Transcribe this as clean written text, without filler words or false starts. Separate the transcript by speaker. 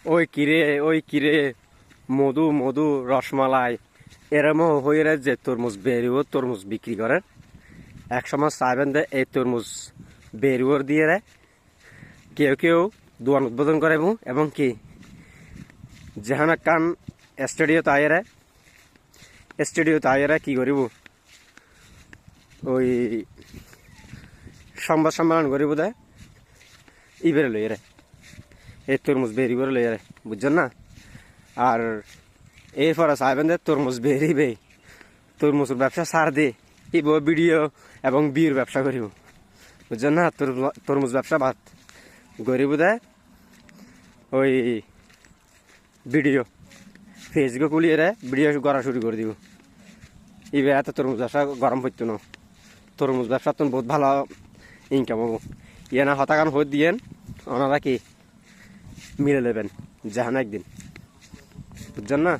Speaker 1: ওই কিরে মধু মধু রসমালাই এরম হয়ে যে তরমুজ বেরিও তরমুজ বিক্রি করে এক সময় চাইবেন যে এই তরমুজ বেরিওর দিয়ে রে কেউ কেউ দোকান উদ্বোধন করে এবং কি যেখানে কান স্টুডিও তাইরে কি করিব ওই সংবাদ সম্মেলন করিব দে ইবেরে লই রে এই তরমুজ বেরি করে লই রে বুঝছেন না। আর এরপরে চাইবেন যে তরমুজ বেরিবে তরমুজের ব্যবসা ছাড় দিয়ে ইব ভিডিও এবং বিয়ের ব্যবসা করিব বুঝছেন না। তরমুজ ব্যবসা বাদ গরিব দে ওই ভিডিও ফেসবুক খুলিয়ে রে ভিডিও করা শুরু করে দিব। ইবে এত তরমুজ ব্যবসা গরম পড়তো না। তরমুজ ব্যবসা তো বহুত ভালো ইনকাম হবো। ইয়ে না হতাকান হয়ে দিয়েন ওনারা কি মিলে নেবেন যেখানে একদিন বুঝছেন না।